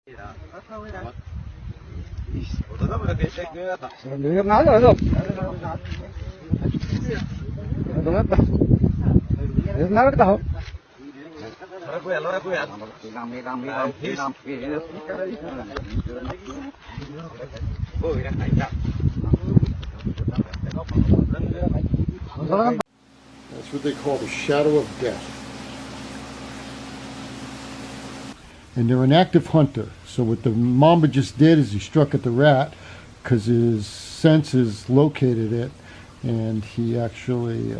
That's what they call the shadow of death. And they're an active hunter. So what the mamba just did is he struck at the rat because his senses located it, and he actually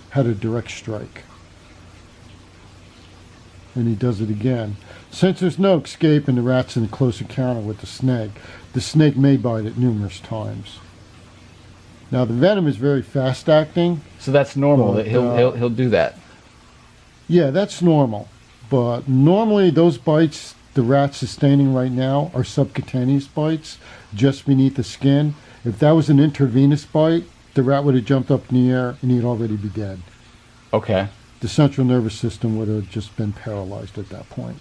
had a direct strike. And he does it again. Since there's no escape and the rat's in a close encounter with the snake may bite it numerous times. Now the venom is very fast acting. So that's normal, that he'll do that. Yeah, that's normal. But normally those bites the rat's sustaining right now are subcutaneous bites just beneath the skin. If that was an intravenous bite, the rat would have jumped up in the air and he'd already be dead. Okay. The central nervous system would have just been paralyzed at that point.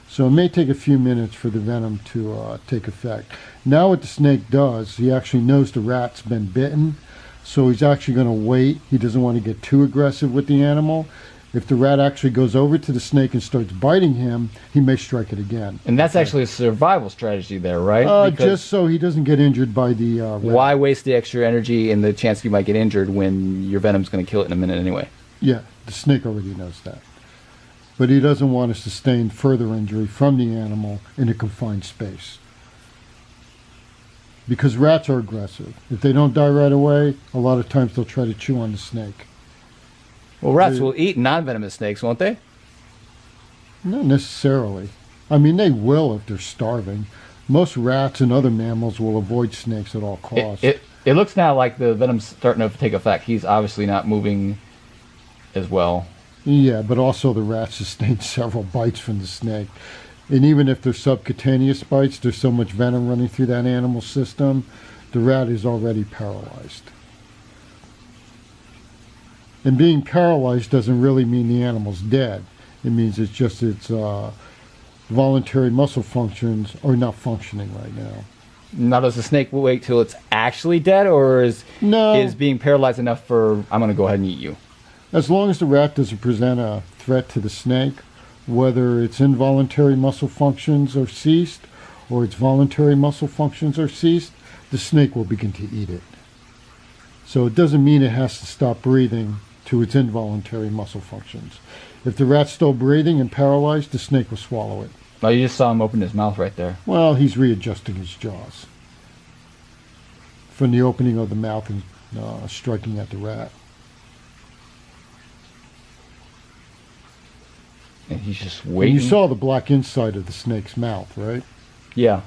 So it may take a few minutes for the venom to take effect. Now what the snake does, he actually knows the rat's been bitten, so he's actually going to wait. He doesn't want to get too aggressive with the animal. If the rat actually goes over to the snake and starts biting him, he may strike it again. And that's actually a survival strategy there, right? Just so he doesn't get injured by the rat. Why waste the extra energy and the chance you might get injured when your venom's going to kill it in a minute anyway? Yeah, the snake already knows that. But he doesn't want to sustain further injury from the animal in a confined space. Because rats are aggressive. If they don't die right away, a lot of times they'll try to chew on the snake. Well, rats will eat non-venomous snakes, won't they? Not necessarily. I mean, they will if they're starving. Most rats and other mammals will avoid snakes at all costs. It looks now like the venom's starting to take effect. He's obviously not moving as well. Yeah, but also the rat sustained several bites from the snake. And even if they're subcutaneous bites, there's so much venom running through that animal system, the rat is already paralyzed. And being paralyzed doesn't really mean the animal's dead. It means it's just its voluntary muscle functions are not functioning right now. Now, does the snake wait till it's actually dead, or is being paralyzed enough for, I'm going to go ahead and eat you? As long as the rat doesn't present a threat to the snake, whether its involuntary muscle functions are ceased or its voluntary muscle functions are ceased, the snake will begin to eat it. So it doesn't mean it has to stop breathing to its involuntary muscle functions. If the rat's still breathing and paralyzed, the snake will swallow it. Oh, you just saw him open his mouth right there. Well, he's readjusting his jaws from the opening of the mouth and striking at the rat. And he's just waiting. And you saw the black inside of the snake's mouth, right? Yeah.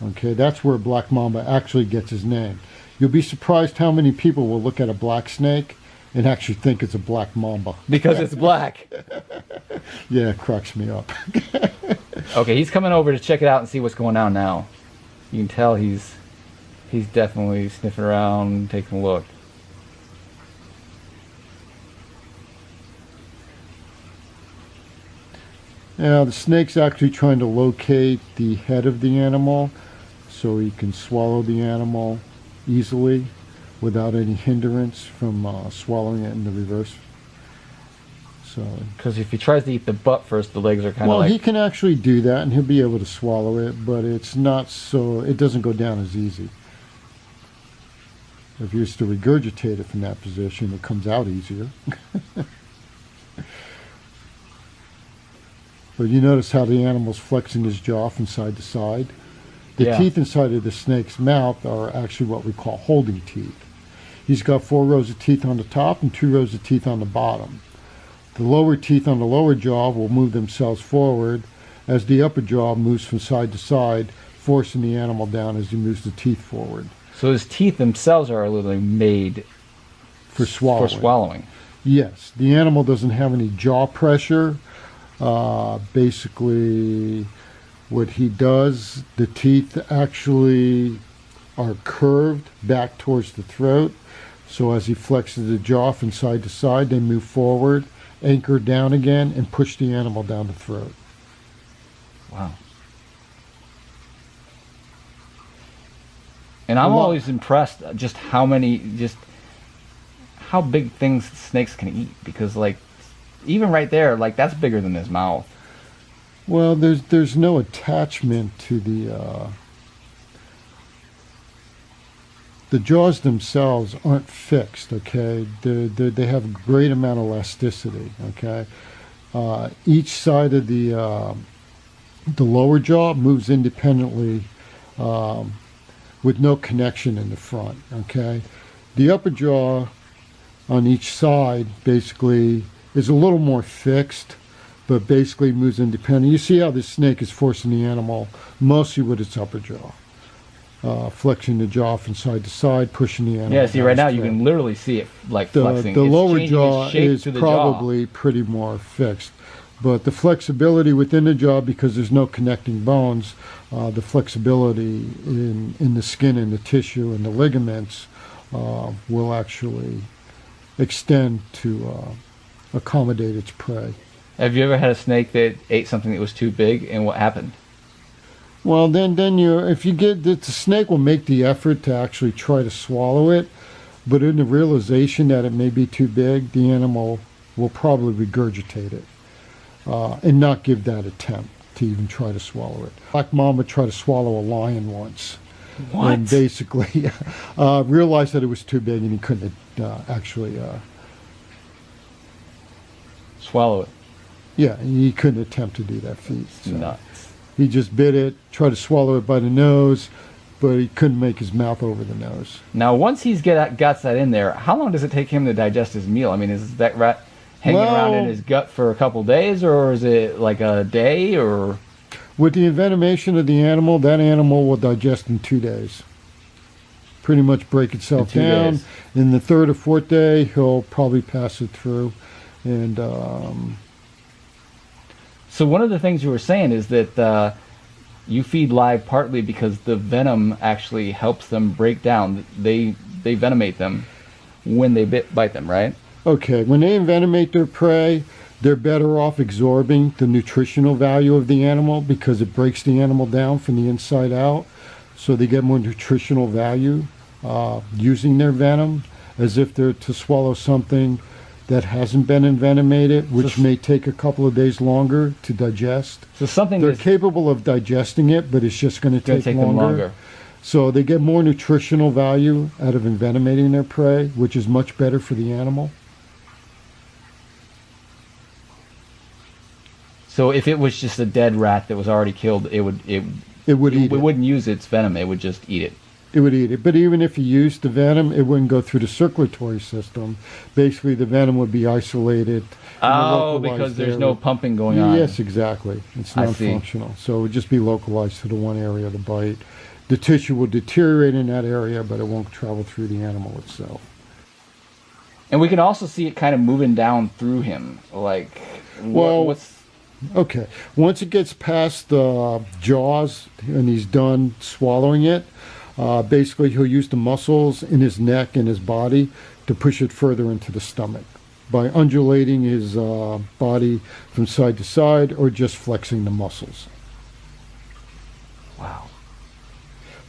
Okay, that's where black mamba actually gets his name. You'll be surprised how many people will look at a black snake and actually think it's a black mamba. Because it's black. Yeah, it cracks me up. Okay, he's coming over to check it out and see what's going on now. You can tell he's definitely sniffing around, taking a look. Now, the snake's actually trying to locate the head of the animal so he can swallow the animal easily without any hindrance from swallowing it in the reverse. So, because if he tries to eat the butt first, the legs are kind of well, like... he can actually do that and he'll be able to swallow it, but it's not so, it doesn't go down as easy. If he was to regurgitate it from that position, it comes out easier. But you notice how the animal's flexing his jaw from side to side. The teeth inside of the snake's mouth are actually what we call holding teeth. He's got 4 rows of teeth on the top and 2 rows of teeth on the bottom. The lower teeth on the lower jaw will move themselves forward as the upper jaw moves from side to side, forcing the animal down as he moves the teeth forward. So his teeth themselves are literally made for swallowing. Yes, the animal doesn't have any jaw pressure. Basically, what he does, the teeth actually are curved back towards the throat. So as he flexes the jaw from side to side, they move forward, anchor down again, and push the animal down the throat. Wow. And I'm always impressed just how big things snakes can eat, because like even right there, like that's bigger than his mouth. Well, there's no attachment to the jaws themselves aren't fixed. Okay, they have a great amount of elasticity. Okay, each side of the lower jaw moves independently with no connection in the front. Okay, the upper jaw on each side basically is a little more fixed, but basically moves independent. You see how this snake is forcing the animal mostly with its upper jaw, flexing the jaw from side to side, pushing the animal. Yeah, see, right now you can literally see it like flexing. The It's lower changing jaw its shape is to the probably pretty more fixed, but the flexibility within the jaw, because there's no connecting bones, the flexibility in the skin and the tissue and the ligaments will actually extend to accommodate its prey. Have you ever had a snake that ate something that was too big, and what happened? Well, then if you get the snake will make the effort to actually try to swallow it, but in the realization that it may be too big, the animal will probably regurgitate it and not give that attempt to even try to swallow it. Black mama tried to swallow a lion once. What? And basically realized that it was too big and he couldn't actually Swallow it. yeah, he couldn't attempt to do that feat. So Nuts. he just bit it, tried to swallow it by the nose, but he couldn't make his mouth over the nose. Now, once he's got that in there, how long does it take him to digest his meal? I mean, is that rat hanging around in his gut for a couple days, or is it like a day, or? With the envenomation of the animal, that animal will digest in 2 days. Pretty much break itself In 2 down. days. In the third or fourth day, he'll probably pass it through. And So one of the things you were saying is that you feed live partly because the venom actually helps them break down. They venomate them when they bite them, right? okay, when they envenomate their prey, they're better off absorbing the nutritional value of the animal because it breaks the animal down from the inside out. So they get more nutritional value using their venom, as if they're to swallow something that hasn't been envenomated, which may take a couple of days longer to digest. So something They're that's capable of digesting it, but it's just going to gonna take them longer. longer. So they get more nutritional value out of envenomating their prey, which is much better for the animal. So if it was just a dead rat that was already killed, it would It would eat it. wouldn't use its venom. It would just eat it. It would eat it. But even if you used the venom, it wouldn't go through the circulatory system. Basically, the venom would be isolated. Oh, because there's no pumping going on. Yes, exactly. It's I see. non-functional. So it would just be localized to the one area of the bite. The tissue will deteriorate in that area, but it won't travel through the animal itself. And we can also see it kind of moving down through him. Like, what's... Okay. Once it gets past the jaws and he's done swallowing it, basically he'll use the muscles in his neck and his body to push it further into the stomach by undulating his body from side to side or just flexing the muscles. Wow.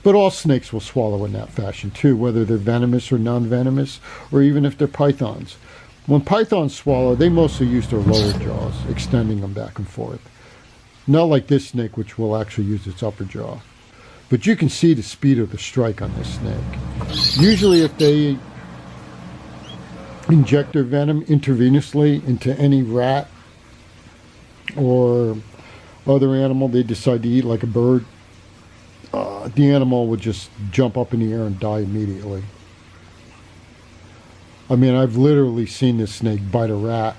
But all snakes will swallow in that fashion too, whether they're venomous or non-venomous, or even if they're pythons. When pythons swallow, they mostly use their lower jaws, extending them back and forth. Not like this snake, which will actually use its upper jaw. But you can see the speed of the strike on this snake. Usually if they inject their venom intravenously into any rat or other animal they decide to eat, like a bird, the animal would just jump up in the air and die immediately. I mean, I've literally seen this snake bite a rat,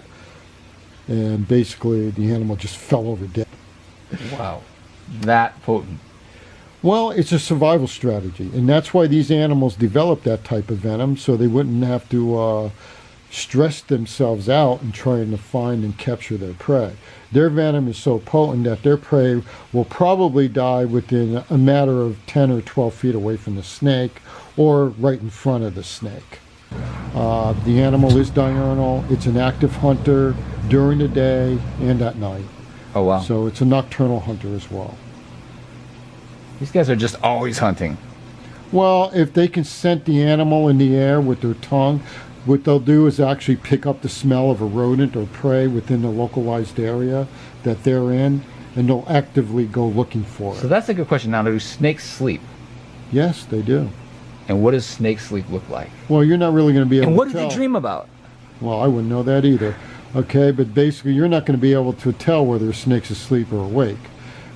and basically the animal just fell over dead. Wow. That potent. Well, it's a survival strategy, and that's why these animals develop that type of venom, so they wouldn't have to stress themselves out in trying to find and capture their prey. Their venom is so potent that their prey will probably die within a matter of 10 or 12 feet away from the snake, or right in front of the snake. The animal is diurnal. It's an active hunter during the day and at night. Oh, wow. So it's a nocturnal hunter as well. These guys are just always hunting. Well, if they can scent the animal in the air with their tongue, what they'll do is actually pick up the smell of a rodent or prey within the localized area that they're in, and they'll actively go looking for So it. that's a good question. Now, do snakes sleep? Yes, they do. And what does snake sleep look like? Well, you're not really going to be able And what to do tell. they dream about? Well, I wouldn't know that either. Okay, but basically you're not going to be able to tell whether a snake's asleep or awake.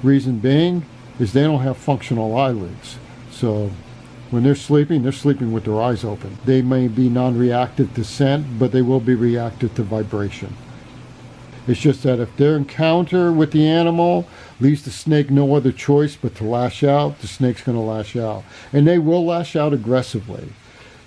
Reason being is they don't have functional eyelids. So when they're sleeping with their eyes open. They may be non-reactive to scent, but they will be reactive to vibration. It's just that if their encounter with the animal leaves the snake no other choice but to lash out, the snake's going to lash out. And they will lash out aggressively.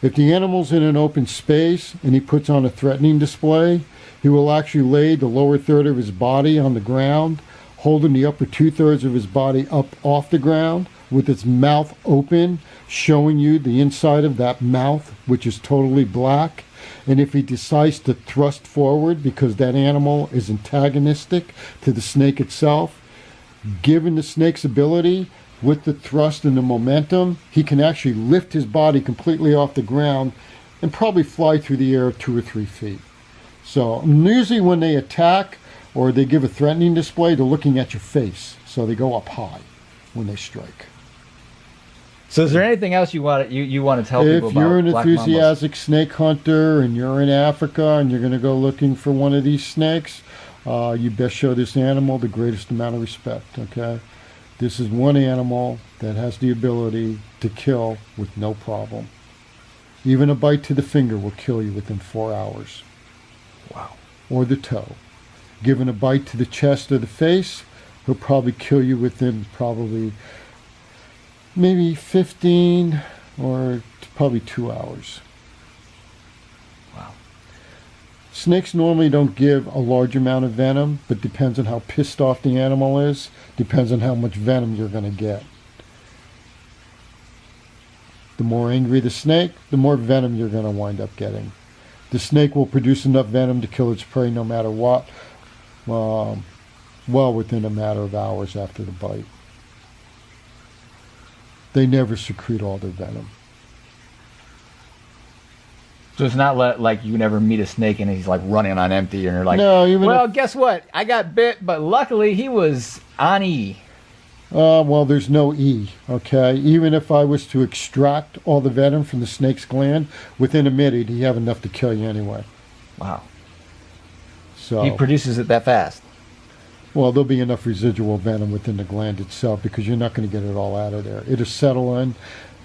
If the animal's in an open space and he puts on a threatening display, he will actually lay the lower third of his body on the ground, holding the upper 2/3 of his body up off the ground with its mouth open, showing you the inside of that mouth, which is totally black. And if he decides to thrust forward because that animal is antagonistic to the snake itself, given the snake's ability with the thrust and the momentum, he can actually lift his body completely off the ground and probably fly through the air 2 or 3 feet. So usually when they attack or they give a threatening display, they're looking at your face. So they go up high when they strike. So is there anything else you want to tell people If about you're an black mambas? enthusiastic snake hunter and you're in Africa and you're going to go looking for one of these snakes, you best show this animal the greatest amount of respect, okay? This is one animal that has the ability to kill with no problem. Even a bite to the finger will kill you within 4 hours. Wow. Or the toe. Given a bite to the chest or the face, he'll probably kill you within probably maybe 15 or probably 2 hours. Wow. Snakes normally don't give a large amount of venom, but depends on how pissed off the animal is, depends on how much venom you're going to get. The more angry the snake, the more venom you're going to wind up getting. The snake will produce enough venom to kill its prey no matter what, well within a matter of hours after the bite. They never secrete all their venom. So it's not like you never meet a snake and he's like running on empty and you're like, No, even well, if- guess what? I got bit, but luckily he was on E. Well, there's no E, okay? Even if I was to extract all the venom from the snake's gland, within a minute, he'd have enough to kill you anyway. Wow. So, He produces it that fast. well, there'll be enough residual venom within the gland itself because you're not going to get it all out of there. It'll settle in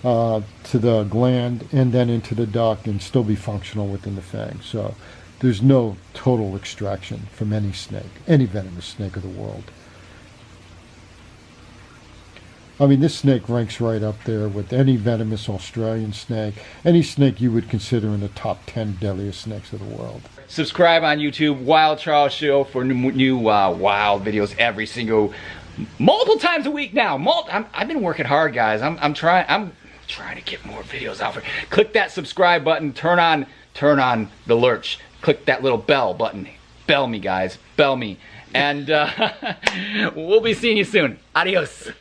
to the gland and then into the duct and still be functional within the fang. So there's no total extraction from any snake, any venomous snake of the world. I mean, this snake ranks right up there with any venomous Australian snake, any snake you would consider in the top 10 deadliest snakes of the world. Subscribe on YouTube, Wild Charles Show, for new wild videos every single, multiple times a week now. I've been working hard, guys. I'm trying to get more videos out for. Click that subscribe button. Turn on the lurch. Click that little bell button. Bell me, guys. Bell me. And we'll be seeing you soon. Adios.